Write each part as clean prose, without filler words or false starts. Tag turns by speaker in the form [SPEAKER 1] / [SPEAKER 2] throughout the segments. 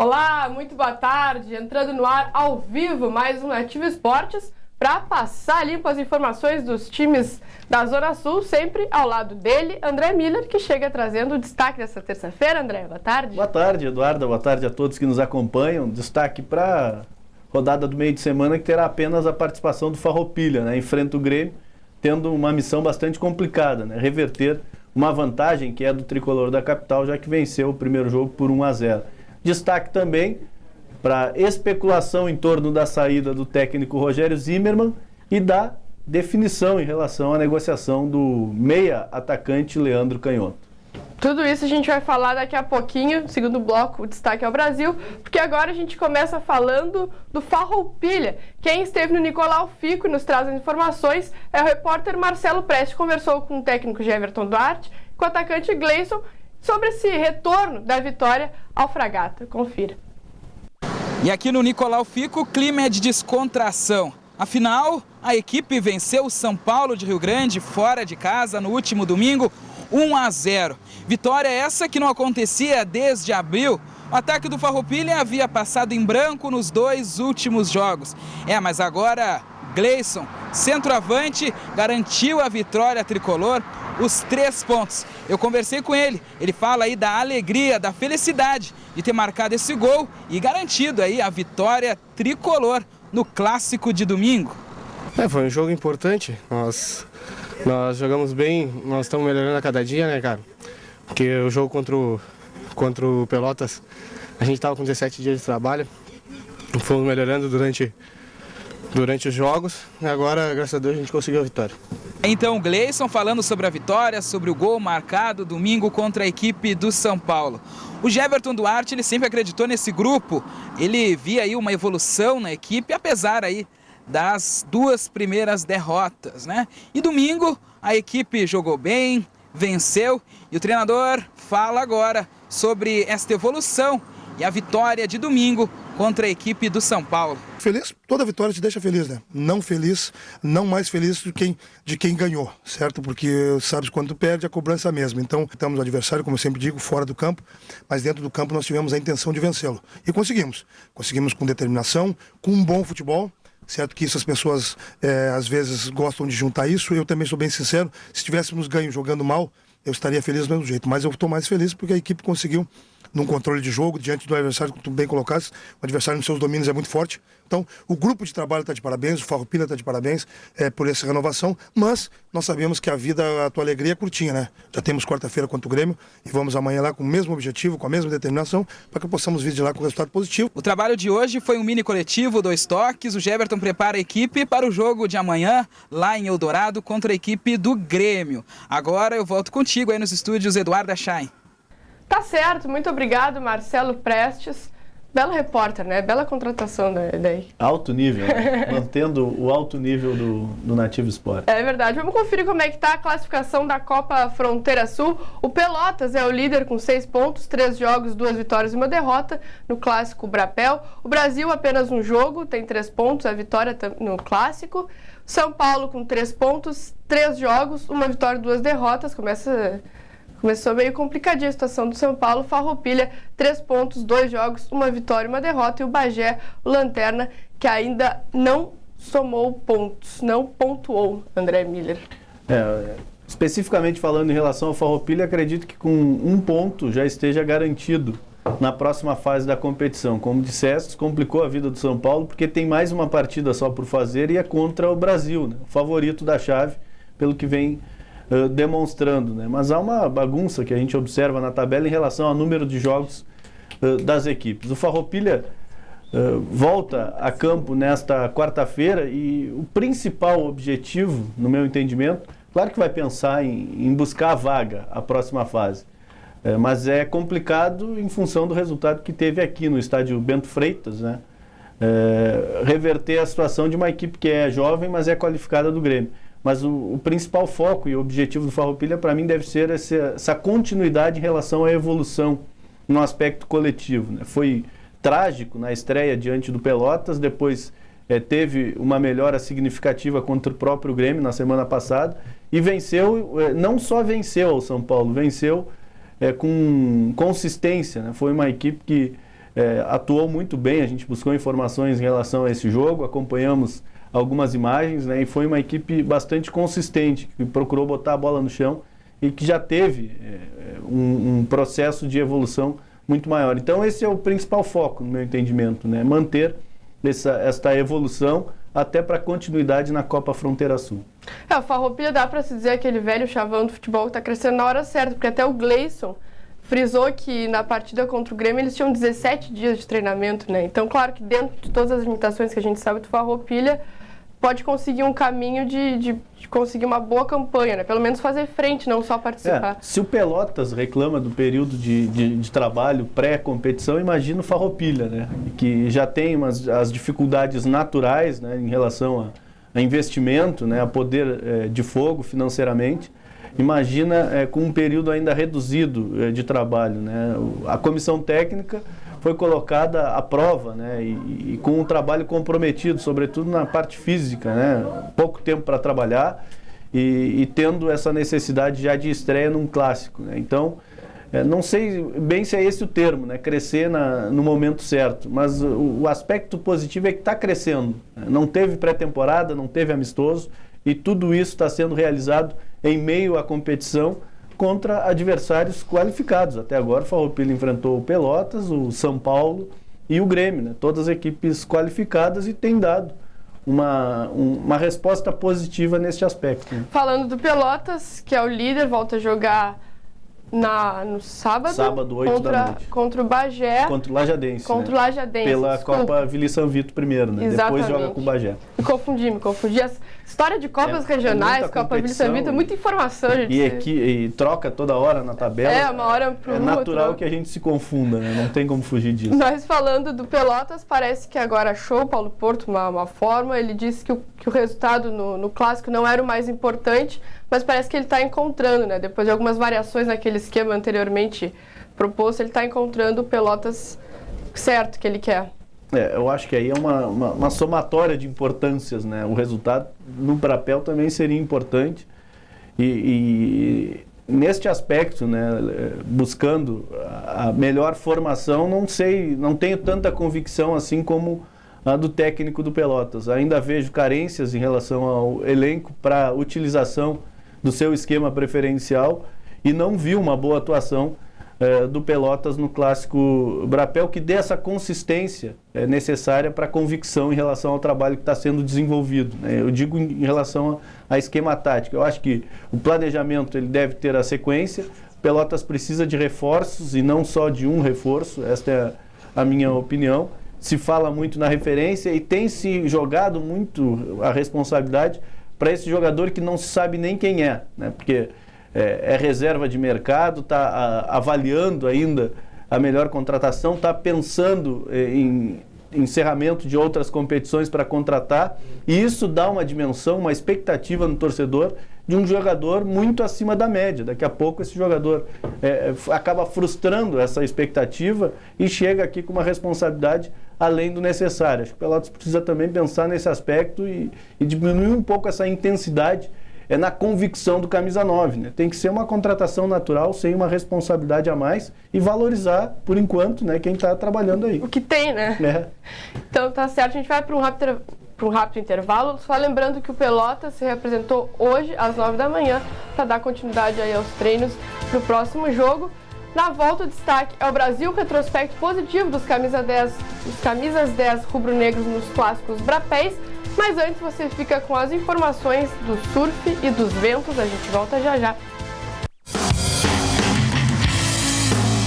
[SPEAKER 1] Olá, muito boa tarde. Entrando no ar ao vivo mais um Nativo Esportes para passar limpo as informações dos times da Zona Sul, sempre ao lado dele, André Miller, que chega trazendo o destaque dessa terça-feira. André, boa tarde.
[SPEAKER 2] Boa tarde, Eduarda. Boa tarde a todos que nos acompanham. Destaque para a rodada do meio de semana, que terá apenas a participação do Farroupilha, né? Enfrenta o Grêmio, tendo uma missão bastante complicada, né? Reverter uma vantagem que é do tricolor da capital, já que venceu o primeiro jogo por 1-0. Destaque também para especulação em torno da saída do técnico Rogério Zimmermann e da definição em relação à negociação do meia atacante Leandro Canhoto.
[SPEAKER 1] Tudo isso a gente vai falar daqui a pouquinho, no segundo bloco, o destaque ao Brasil, porque agora a gente começa falando do Farroupilha. Quem esteve no Nicolau Fico e nos traz as informações é o repórter Marcelo Preste, conversou com o técnico Everton Duarte, com o atacante Gleison, sobre esse retorno da vitória ao Fragata. Confira.
[SPEAKER 3] E aqui no Nicolau Fico, o clima é de descontração. Afinal, a equipe venceu o São Paulo de Rio Grande fora de casa no último domingo, 1-0. Vitória essa que não acontecia desde abril. O ataque do Farroupilha havia passado em branco nos 2 últimos jogos. Mas agora Gleison, centroavante, garantiu a vitória tricolor, os 3 pontos. Eu conversei com ele, ele fala aí da alegria, da felicidade de ter marcado esse gol e garantido aí a vitória tricolor no clássico de domingo.
[SPEAKER 4] Foi um jogo importante, nós jogamos bem, nós estamos melhorando a cada dia, né, cara? Porque o jogo contra o Pelotas, a gente estava com 17 dias de trabalho, fomos melhorando durante os jogos e agora, graças a Deus, a gente conseguiu a vitória.
[SPEAKER 3] Então, Gleison falando sobre a vitória, sobre o gol marcado domingo contra a equipe do São Paulo. O Everton Duarte, ele sempre acreditou nesse grupo, ele via aí uma evolução na equipe, apesar aí das 2 primeiras derrotas, né? E domingo a equipe jogou bem, venceu e o treinador fala agora sobre esta evolução e a vitória de domingo contra a equipe do São Paulo.
[SPEAKER 5] Feliz, toda vitória te deixa feliz, né? Não feliz, não mais feliz de quem ganhou, certo? Porque sabes, quando tu perde, a cobrança é a mesma. Então, estamos no adversário, como eu sempre digo, fora do campo, mas dentro do campo nós tivemos a intenção de vencê-lo. E conseguimos. Conseguimos com determinação, com um bom futebol. Certo que isso as pessoas às vezes gostam de juntar isso. Eu também sou bem sincero, se tivéssemos ganho jogando mal, eu estaria feliz do mesmo jeito. Mas eu estou mais feliz porque a equipe conseguiu, num controle de jogo, diante do adversário que tu bem colocaste, o adversário nos seus domínios é muito forte. Então, o grupo de trabalho está de parabéns, o Farroupilha está de parabéns por essa renovação, mas nós sabemos que a vida, a tua alegria é curtinha, né? Já temos quarta-feira contra o Grêmio e vamos amanhã lá com o mesmo objetivo, com a mesma determinação, para que possamos vir de lá com resultado positivo.
[SPEAKER 3] O trabalho de hoje foi um mini coletivo, 2 toques, o Everton prepara a equipe para o jogo de amanhã, lá em Eldorado, contra a equipe do Grêmio. Agora eu volto contigo aí nos estúdios, Eduarda Schein.
[SPEAKER 1] Tá certo, muito obrigado, Marcelo Prestes. Belo repórter, né? Bela contratação daí.
[SPEAKER 2] Alto nível, né? Mantendo o alto nível do Nativo Esporte.
[SPEAKER 1] É verdade. Vamos conferir como é que tá a classificação da Copa Fronteira Sul. O Pelotas é o líder com 6 pontos, 3 jogos, 2 vitórias e 1 derrota no Clássico Brapel. O Brasil apenas um jogo, tem 3 pontos, a vitória no Clássico. São Paulo com 3 pontos, 3 jogos, 1 vitória e 2 derrotas. Começou meio complicadinha a situação do São Paulo. Farroupilha, 3 pontos, 2 jogos, 1 vitória e 1 derrota. E o Bagé, o Lanterna, que ainda não somou pontos, não pontuou, André Miller.
[SPEAKER 2] Especificamente falando em relação ao Farroupilha, acredito que com 1 ponto já esteja garantido na próxima fase da competição. Como disseste, complicou a vida do São Paulo, porque tem mais uma partida só por fazer e é contra o Brasil, né? O favorito da chave, pelo que vem demonstrando, né? Mas há uma bagunça que a gente observa na tabela em relação ao número de jogos das equipes. O Farroupilha volta a campo nesta quarta-feira e o principal objetivo, no meu entendimento, claro que vai pensar em buscar a vaga, a próxima fase, mas é complicado em função do resultado que teve aqui no estádio Bento Freitas, né? Reverter a situação de uma equipe que é jovem, mas é qualificada do Grêmio. Mas o principal foco e objetivo do Farroupilha, para mim, deve ser essa continuidade em relação à evolução no aspecto coletivo, né? Foi trágico na estreia diante do Pelotas, depois teve uma melhora significativa contra o próprio Grêmio na semana passada e venceu, não só venceu o São Paulo, venceu com consistência, né? Foi uma equipe que atuou muito bem, a gente buscou informações em relação a esse jogo, acompanhamos algumas imagens, né, e foi uma equipe bastante consistente, que procurou botar a bola no chão e que já teve um processo de evolução muito maior. Então esse é o principal foco, no meu entendimento, né, manter esta evolução até para continuidade na Copa Fronteira Sul.
[SPEAKER 1] O Farroupilha dá para se dizer aquele velho chavão do futebol que está crescendo na hora certa, porque até o Gleison frisou que na partida contra o Grêmio eles tinham 17 dias de treinamento, né? Então, claro que dentro de todas as limitações que a gente sabe do Farroupilha, pode conseguir um caminho de conseguir uma boa campanha, né? Pelo menos fazer frente, não só participar.
[SPEAKER 2] Se o Pelotas reclama do período de trabalho pré-competição, imagina o Farroupilha, né? Que já tem as dificuldades naturais, né, em relação a investimento, né, a poder de fogo financeiramente. Imagina com um período ainda reduzido de trabalho, né? A comissão técnica foi colocada à prova, né? E com um trabalho comprometido, sobretudo na parte física, né? Pouco tempo para trabalhar e tendo essa necessidade já de estreia num clássico, né? Então, não sei bem se é esse o termo, né? Crescer no momento certo, mas o aspecto positivo é que está crescendo, né? Não teve pré-temporada, não teve amistoso e tudo isso está sendo realizado em meio à competição contra adversários qualificados. Até agora o Farroupilha enfrentou o Pelotas, o São Paulo e o Grêmio, né? Todas equipes qualificadas e tem dado uma resposta positiva nesse aspecto, né?
[SPEAKER 1] Falando do Pelotas, que é o líder, volta a jogar no sábado
[SPEAKER 2] 8 da noite.
[SPEAKER 1] Contra o Bagé.
[SPEAKER 2] Contra o Lajadense.
[SPEAKER 1] Contra o Lajadense.
[SPEAKER 2] Pela Copa Vili São Vito primeiro, né?
[SPEAKER 1] Exatamente.
[SPEAKER 2] Depois joga com o Bagé.
[SPEAKER 1] Me confundi. A história de Copas regionais, Copa Vili São Vito, é muita informação, gente.
[SPEAKER 2] E troca toda hora na tabela.
[SPEAKER 1] Uma hora pro outro.
[SPEAKER 2] É natural que a gente se confunda, né? Não tem como fugir disso.
[SPEAKER 1] Nós falando do Pelotas, parece que agora achou o Paulo Porto uma forma. Ele disse que o resultado no clássico não era o mais importante, mas parece que ele está encontrando, né? Depois de algumas variações naquele esquema anteriormente proposto, ele está encontrando o Pelotas certo que ele quer.
[SPEAKER 2] Eu acho que aí é uma somatória de importâncias, né? O resultado no papel também seria importante e neste aspecto, né, buscando a melhor formação, não tenho tanta convicção assim como a do técnico do Pelotas. Ainda vejo carências em relação ao elenco para utilização do seu esquema preferencial e não vi uma boa atuação do Pelotas no clássico Brapel, que dê essa consistência necessária para a convicção em relação ao trabalho que está sendo desenvolvido, né? Eu digo em relação a esquema tático. Eu acho que o planejamento ele deve ter a sequência. O Pelotas precisa de reforços e não só de um reforço, esta é a minha opinião. Se fala muito na referência e tem se jogado muito a responsabilidade para esse jogador que não se sabe nem quem é, né? Porque é reserva de mercado, está avaliando ainda a melhor contratação, está pensando em encerramento de outras competições para contratar, e isso dá uma dimensão, uma expectativa no torcedor de um jogador muito acima da média. Daqui a pouco esse jogador acaba frustrando essa expectativa e chega aqui com uma responsabilidade além do necessário. Acho que o Pelotas precisa também pensar nesse aspecto e diminuir um pouco essa intensidade na convicção do camisa 9, né? Tem que ser uma contratação natural, sem uma responsabilidade a mais e valorizar, por enquanto, né, quem está trabalhando aí.
[SPEAKER 1] O que tem, né? Então tá certo, a gente vai para um rápido intervalo, só lembrando que o Pelotas se representou hoje às 9 da manhã para dar continuidade aí aos treinos para o próximo jogo. Na volta, o destaque é o Brasil, retrospecto positivo dos camisas 10 rubro-negros nos clássicos brapéis. Mas antes você fica com as informações do surf e dos ventos, a gente volta já já.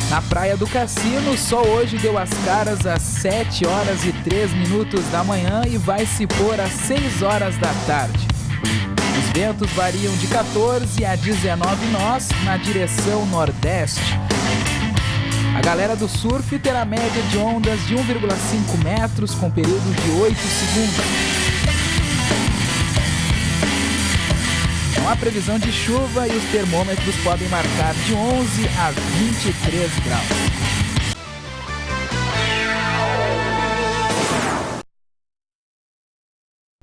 [SPEAKER 3] Na Praia do Cassino, o sol hoje deu as caras às 7 horas e 3 minutos da manhã e vai se pôr às 6 horas da tarde. Os ventos variam de 14 a 19 nós na direção nordeste. A galera do surf terá média de ondas de 1,5 metros com período de 8 segundos. Não há previsão de chuva e os termômetros podem marcar de 11 a 23 graus.